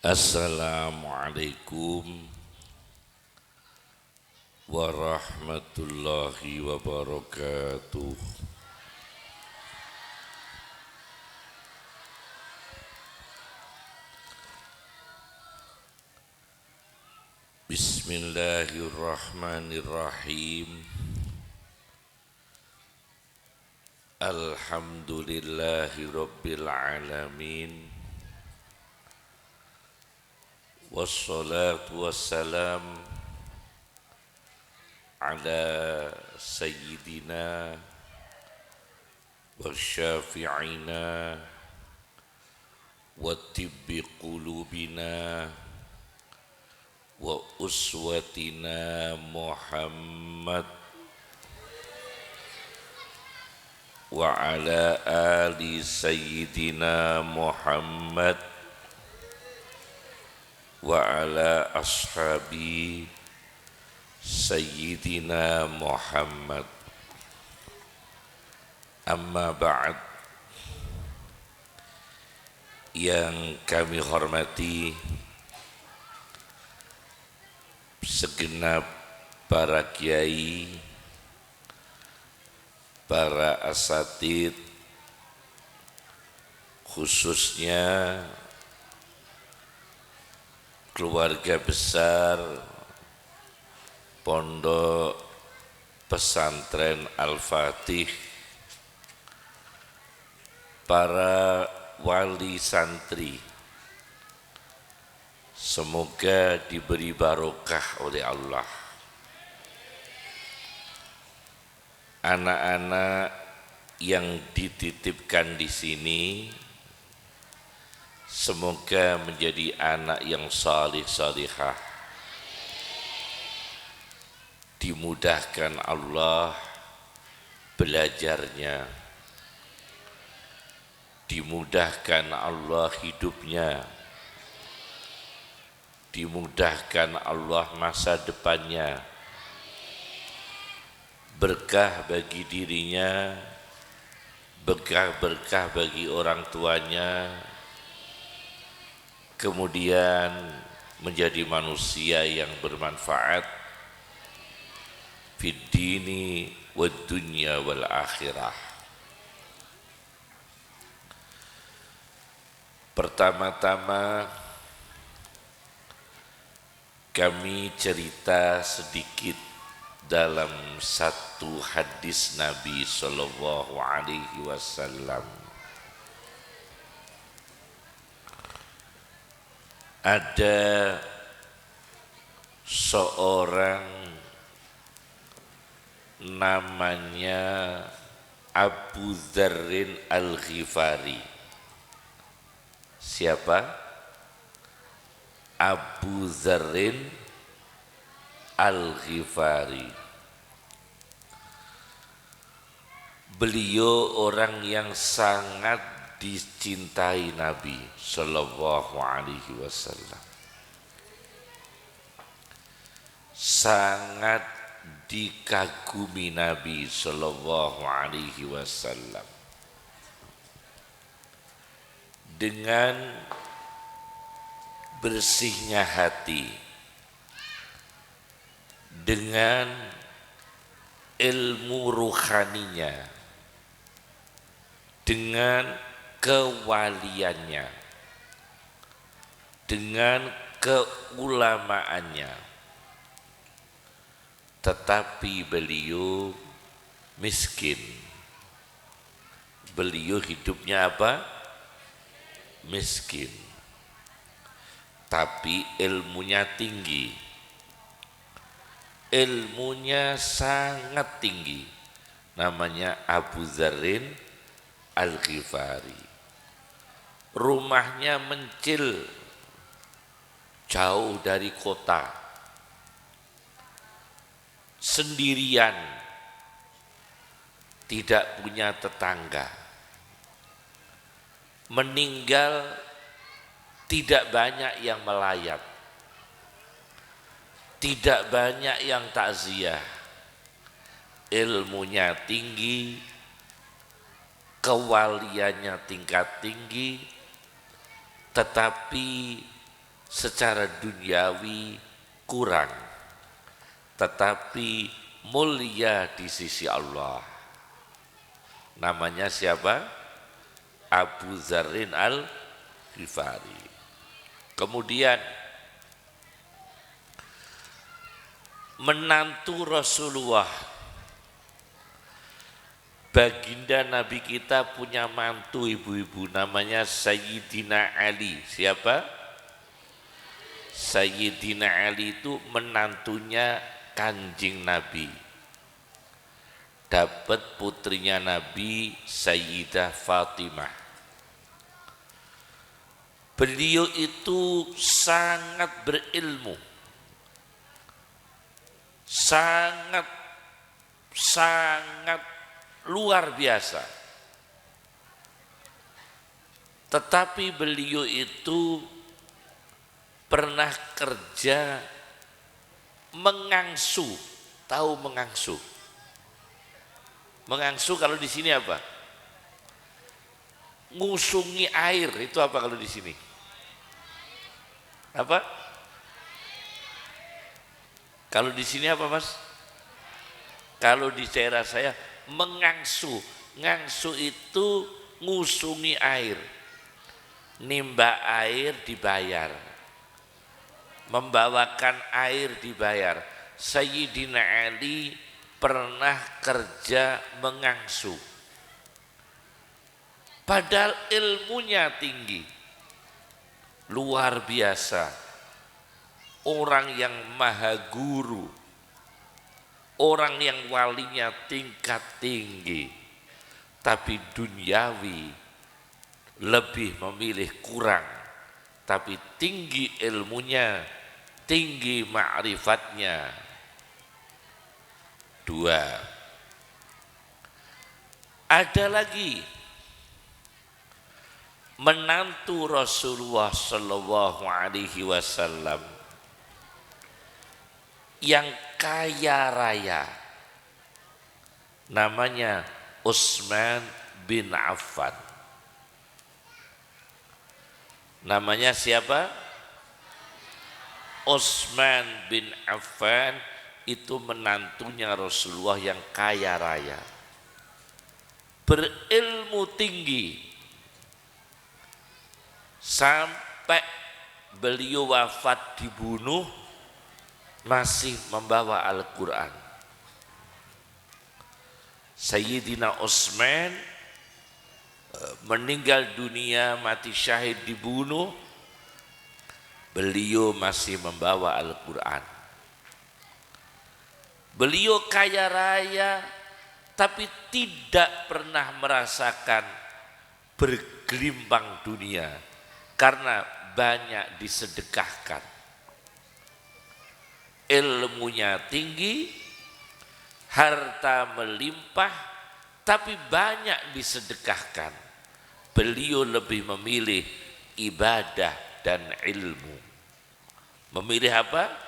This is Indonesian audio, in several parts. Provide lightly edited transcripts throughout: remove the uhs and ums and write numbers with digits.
Assalamualaikum warahmatullahi wabarakatuh. Bismillahirrahmanirrahim. Alhamdulillahi rabbil alamin. Wassalatu wassalam ala sayyidina wa syafi'ina wa tibbi qulubina wa uswatina Muhammad wa ala ali sayyidina Muhammad wa ala ashabi sayyidina Muhammad. Amma ba'd. Yang kami hormati segenap para kiai, para asatid, khususnya keluarga besar Pondok Pesantren Al-Fatih, para wali santri, semoga diberi barokah oleh Allah. Anak-anak yang dititipkan di sini semoga menjadi anak yang salih salihah, dimudahkan Allah belajarnya, dimudahkan Allah hidupnya, dimudahkan Allah masa depannya, berkah bagi dirinya, berkah bagi orang tuanya, kemudian menjadi manusia yang bermanfaat fid dini wad dunya wal akhirah. Pertama-tama kami cerita sedikit dalam satu hadis Nabi sallallahu alaihi wasallam. Ada seorang namanya Abu Dzarrin Al-Ghifari. Siapa? Abu Dzarrin Al-Ghifari. Beliau orang yang sangat dicintai Nabi sallallahu alaihi wasallam, sangat dikagumi Nabi sallallahu alaihi wasallam. Dengan bersihnya hati, dengan ilmu ruhaninya, dengan kewaliannya, dengan keulamaannya, tetapi beliau miskin. Beliau hidupnya apa? Miskin. Tapi ilmunya tinggi. Ilmunya sangat tinggi. Namanya Abu Dzarrin Al-Ghifari. Rumahnya mencil, jauh dari kota, sendirian, tidak punya tetangga. Meninggal tidak banyak yang melayat, tidak banyak yang takziah. Ilmunya tinggi, kewaliannya tingkat tinggi, tetapi secara duniawi kurang, tetapi mulia di sisi Allah. Namanya siapa? Abu Dzarrin Al-Ghifari. Kemudian menantu Rasulullah, baginda Nabi kita punya mantu ibu-ibu, namanya Sayyidina Ali. Siapa? Sayyidina Ali itu menantunya Kanjeng Nabi, dapat putrinya Nabi Sayyidah Fatimah. Beliau itu sangat berilmu, sangat luar biasa. Tetapi beliau itu pernah kerja mengangsu. Tahu mengangsu? Mengangsu kalau di sini apa? Ngusungi air, itu apa kalau di sini? Apa? Kalau di sini apa, Mas? Kalau di daerah saya mengangsu. Ngangsu itu ngusungi air. Nimba air dibayar. Membawakan air dibayar. Sayyidina Ali pernah kerja mengangsu. Padahal ilmunya tinggi, luar biasa. Orang yang maha guru, orang yang walinya tingkat tinggi, tapi duniawi lebih memilih kurang, tapi tinggi ilmunya, tinggi ma'rifatnya. Dua, ada lagi menantu Rasulullah Shallallahu Alaihi Wasallam yang kaya raya, namanya Utsman bin Affan. Namanya siapa? Utsman bin Affan itu menantunya Rasulullah yang kaya raya, berilmu tinggi, sampai beliau wafat dibunuh masih membawa Al-Quran. Sayyidina Utsman meninggal dunia, mati syahid, dibunuh, beliau masih membawa Al-Quran. Beliau kaya raya tapi tidak pernah merasakan bergelimpang dunia karena banyak disedekahkan. Ilmunya tinggi, harta melimpah, tapi banyak disedekahkan. Beliau lebih memilih ibadah dan ilmu. Memilih apa?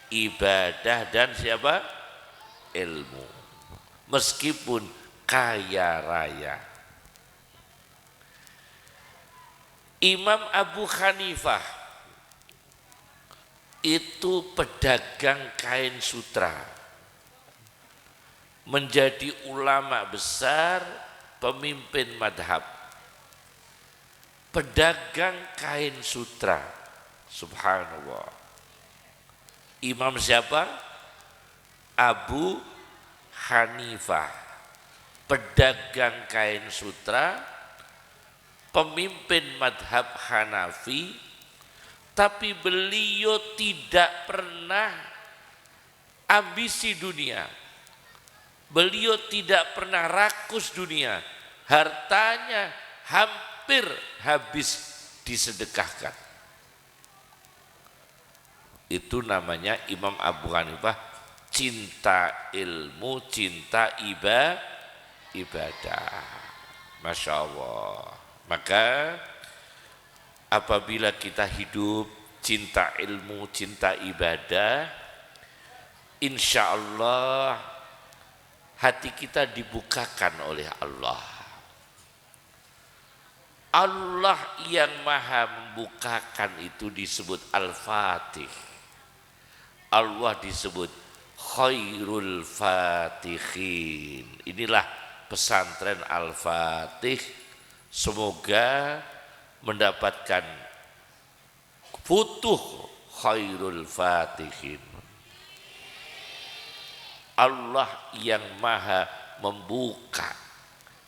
Ibadah dan siapa? Ilmu. Meskipun kaya raya. Imam Abu Hanifah itu pedagang kain sutra, menjadi ulama besar, pemimpin madhab, pedagang kain sutra. Subhanallah. Imam siapa? Abu Hanifah, pedagang kain sutra, pemimpin madhab Hanafi, tapi beliau tidak pernah ambisi dunia. Beliau tidak pernah rakus dunia. Hartanya hampir habis disedekahkan. Itu namanya Imam Abu Hanifah, cinta ilmu, cinta ibadah. Masya Allah. Maka apabila kita hidup cinta ilmu, cinta ibadah, insya Allah hati kita dibukakan oleh Allah. Allah yang maha membukakan itu disebut Al-Fatih. Allah disebut Khairul Fatihin. Inilah pesantren Al-Fatih. Semoga mendapatkan futuh Khairul Fatihin. Allah yang maha membuka,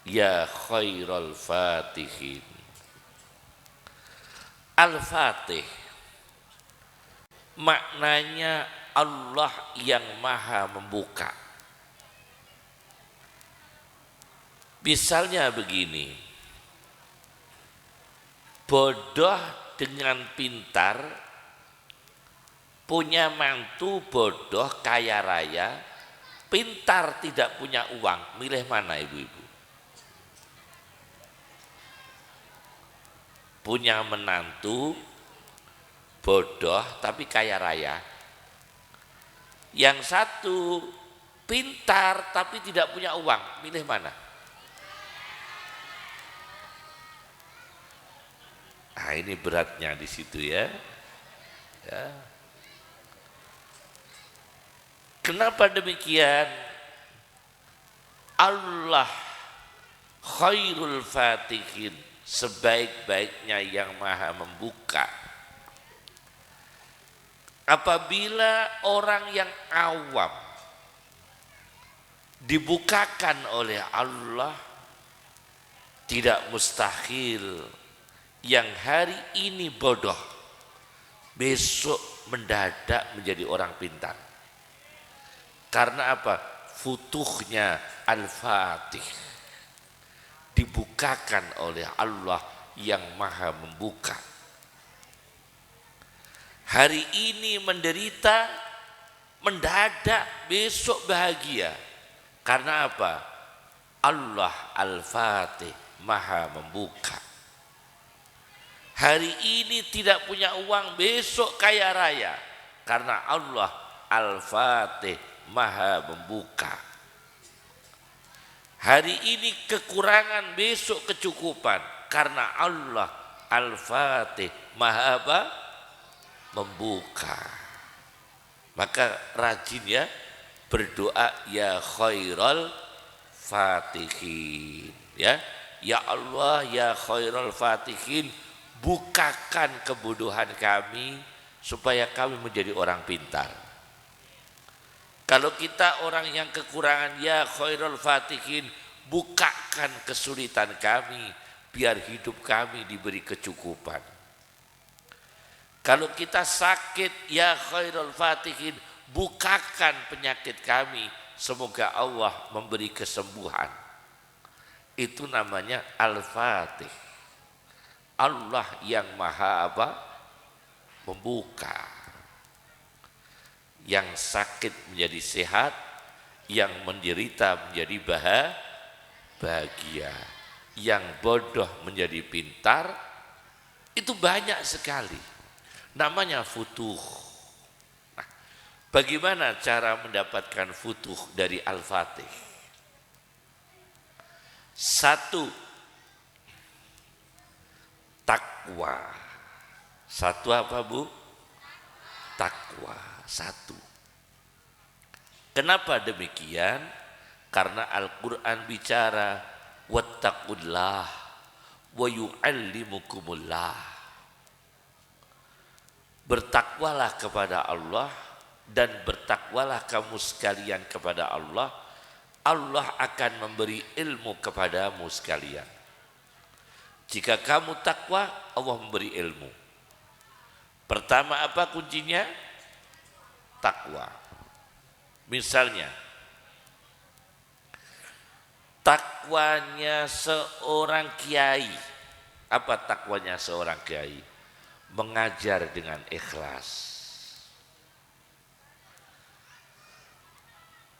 ya Khairul Fatihin. Al-Fatih maknanya Allah yang maha membuka. Misalnya begini, bodoh dengan pintar, punya mantu bodoh kaya raya, pintar tidak punya uang, milih mana ibu-ibu? Punya menantu bodoh tapi kaya raya. Yang satu pintar tapi tidak punya uang, milih mana? Nah, ini beratnya di situ ya. Ya. Kenapa demikian? Allah Khairul Fatihin, sebaik-baiknya yang maha membuka. Apabila orang yang awam dibukakan oleh Allah, tidak mustahil yang hari ini bodoh besok mendadak menjadi orang pintar. Karena apa? Futuhnya Al-Fatih, dibukakan oleh Allah yang maha membuka. Hari ini menderita, mendadak besok bahagia. Karena apa? Allah Al-Fatih maha membuka. Hari ini tidak punya uang, besok kaya raya. Karena Allah Al-Fatih maha membuka. Hari ini kekurangan, besok kecukupan. Karena Allah Al-Fatih maha apa? Membuka. Maka rajin ya berdoa, ya Khairul Fatihin. Ya Allah, ya Khairul Fatihin, bukakan kebodohan kami supaya kami menjadi orang pintar. Kalau kita orang yang kekurangan, ya Khairul Fatihin, bukakan kesulitan kami biar hidup kami diberi kecukupan. Kalau kita sakit, ya Khairul Fatihin, bukakan penyakit kami, semoga Allah memberi kesembuhan. Itu namanya Al-Fatih. Allah yang maha apa? Membuka. Yang sakit menjadi sehat, yang menderita menjadi bahagia, yang bodoh menjadi pintar. Itu banyak sekali. Namanya futuh. Nah, bagaimana cara mendapatkan futuh dari Al-Fatih? Satu, takwa. Satu apa bu? Takwa. Satu. Kenapa demikian? Karena Al-Quran bicara wattaqullah wa yu'allimukumullah. Bertakwalah kepada Allah dan bertakwalah kamu sekalian kepada Allah. Allah akan memberi ilmu kepadamu sekalian. Jika kamu takwa, Allah memberi ilmu. Pertama apa kuncinya? Takwa. Misalnya, takwanya seorang kiai. Apa takwanya seorang kiai? Mengajar dengan ikhlas.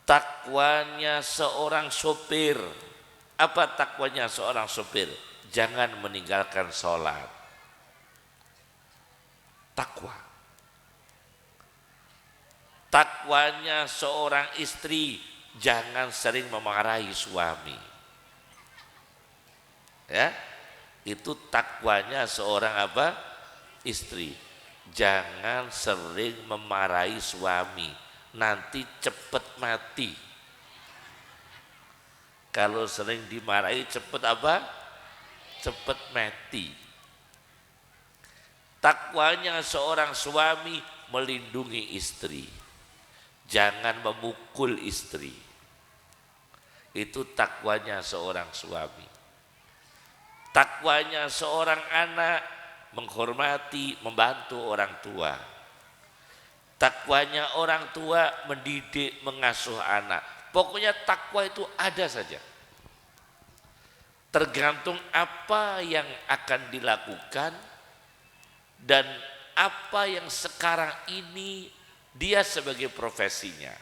Takwanya seorang sopir. Apa takwanya seorang sopir? Jangan meninggalkan sholat. Takwa. Takwanya seorang istri, jangan sering memarahi suami. Ya, Itu takwanya seorang apa? Istri. Jangan sering memarahi suami, nanti cepat mati. Kalau sering dimarahi cepat apa? Cepat mati. Takwanya seorang suami melindungi istri. Jangan memukul istri. Itu takwanya seorang suami. Takwanya seorang anak menghormati, membantu orang tua. Takwanya orang tua mendidik, mengasuh anak. Pokoknya takwa itu ada saja. Tergantung apa yang akan dilakukan dan apa yang sekarang ini dia sebagai profesinya.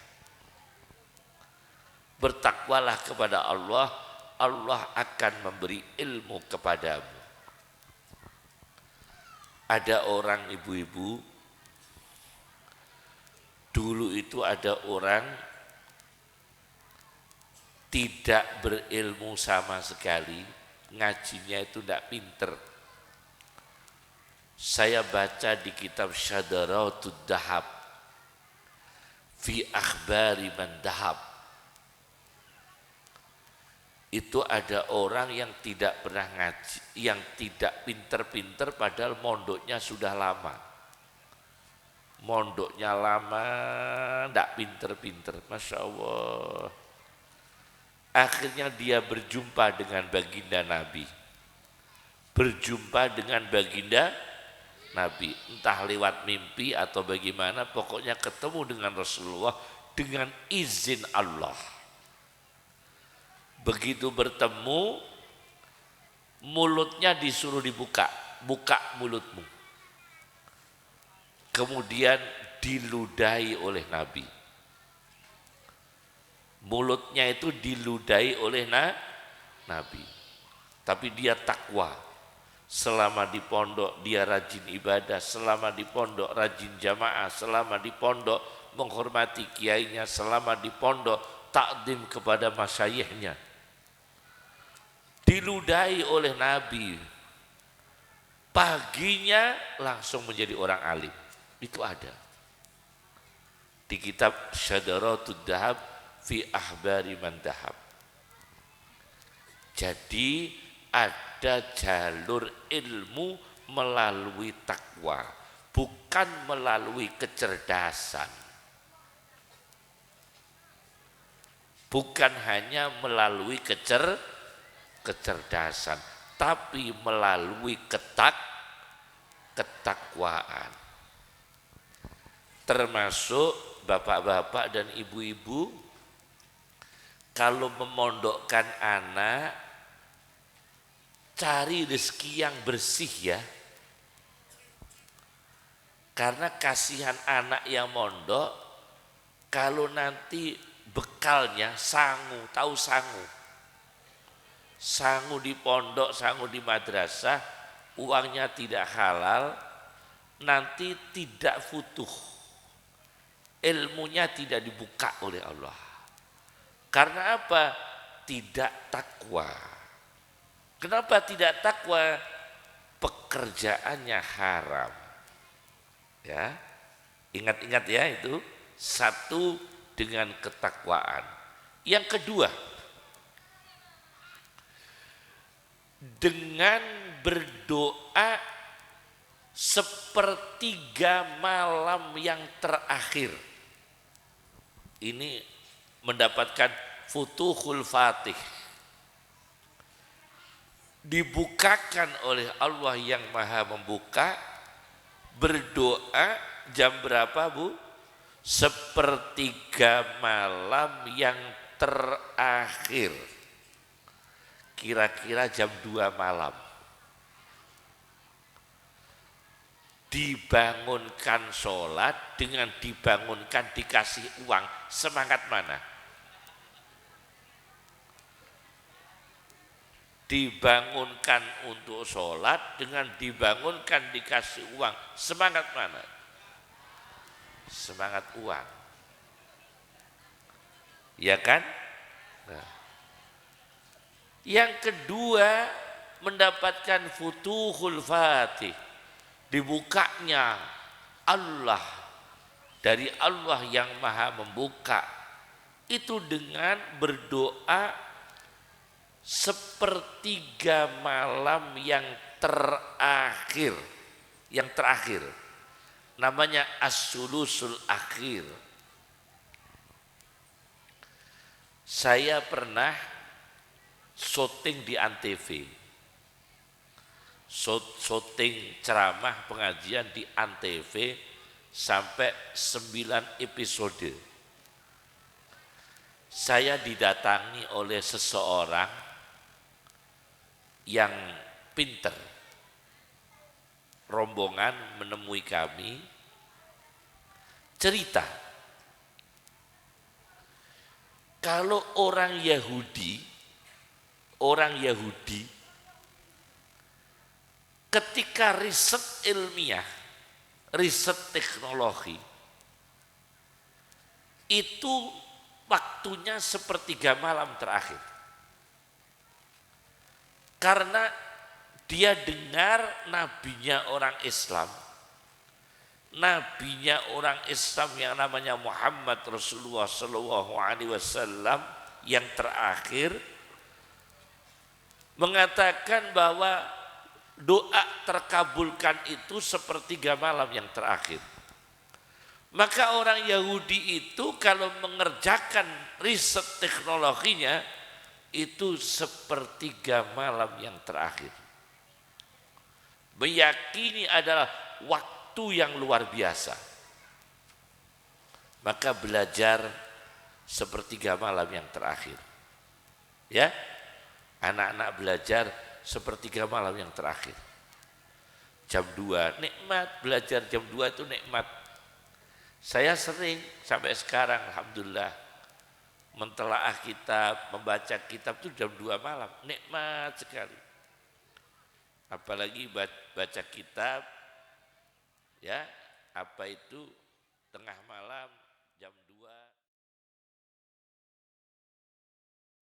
Bertakwalah kepada Allah, Allah akan memberi ilmu kepadamu. Ada orang ibu-ibu, dulu itu ada orang tidak berilmu sama sekali, ngajinya itu tidak pinter. Saya baca di kitab Syadaratud Dahab fi akhbari man dahab. Itu ada orang yang tidak pernah ngaji, yang tidak pinter-pinter padahal mondoknya sudah lama. Mondoknya lama, tidak pinter-pinter, Masya Allah. Akhirnya dia berjumpa dengan baginda Nabi. Berjumpa dengan baginda Nabi, entah lewat mimpi atau bagaimana, pokoknya ketemu dengan Rasulullah dengan izin Allah. Begitu bertemu, mulutnya disuruh dibuka, buka mulutmu. Kemudian diludahi oleh Nabi. Mulutnya itu diludahi oleh Nabi. Tapi dia takwa. Selama di pondok dia rajin ibadah, selama di pondok rajin jamaah, selama di pondok menghormati kiainya, selama di pondok takdim kepada masyayikhnya. Diludahi oleh Nabi, paginya langsung menjadi orang alim. Itu ada di kitab Syadaratud Dahab fi ahbari man dahab. Jadi ada jalur ilmu melalui takwa, bukan melalui kecerdasan. Bukan hanya melalui kecerdasan, tapi melalui ketakwaan. Termasuk bapak-bapak dan ibu-ibu, kalau memondokkan anak, cari rezeki yang bersih ya. Karena kasihan anak yang mondok, kalau nanti bekalnya sangu, tahu sangu? Sangu di pondok, sangu di madrasah, uangnya tidak halal, nanti tidak futuh. Ilmunya tidak dibuka oleh Allah. Karena apa? Tidak takwa. Kenapa tidak takwa? Pekerjaannya haram. Ya, ingat-ingat ya itu. Satu, dengan ketakwaan. Yang kedua, dengan berdoa sepertiga malam yang terakhir. Ini mendapatkan futuhul fatih. Dibukakan oleh Allah yang maha membuka. Berdoa jam berapa Bu? Sepertiga malam yang terakhir. Kira-kira jam 2 malam. Dibangunkan sholat, dengan dibangunkan dikasih uang, semangat mana? Dibangunkan untuk sholat, dengan dibangunkan dikasih uang, semangat mana? Semangat uang. Ya kan? Nah. Yang kedua, mendapatkan futuhul fatih, dibukanya Allah, dari Allah yang maha membuka, itu dengan berdoa sepertiga malam yang terakhir, namanya as-sulusul akhir. Saya pernah syuting di Antv, syuting ceramah pengajian di Antv sampai 9 episode. Saya didatangi oleh seseorang yang pinter, rombongan menemui kami, cerita kalau orang Yahudi ketika riset ilmiah, riset teknologi, itu waktunya sepertiga malam terakhir. Karena dia dengar nabinya orang Islam, yang namanya Muhammad Rasulullah Sallallahu Alaihi Wasallam yang terakhir mengatakan bahwa doa terkabulkan itu sepertiga malam yang terakhir. Maka orang Yahudi itu kalau mengerjakan riset teknologinya itu sepertiga malam yang terakhir. Meyakini adalah waktu yang luar biasa. Maka belajar sepertiga malam yang terakhir. Ya, anak-anak belajar sepertiga malam yang terakhir. Jam 2, nikmat, belajar jam 2 itu nikmat. Saya sering sampai sekarang alhamdulillah mentelaah kitab, membaca kitab itu jam 2 malam, nikmat sekali. Apalagi baca kitab ya, apa itu tengah malam jam 2.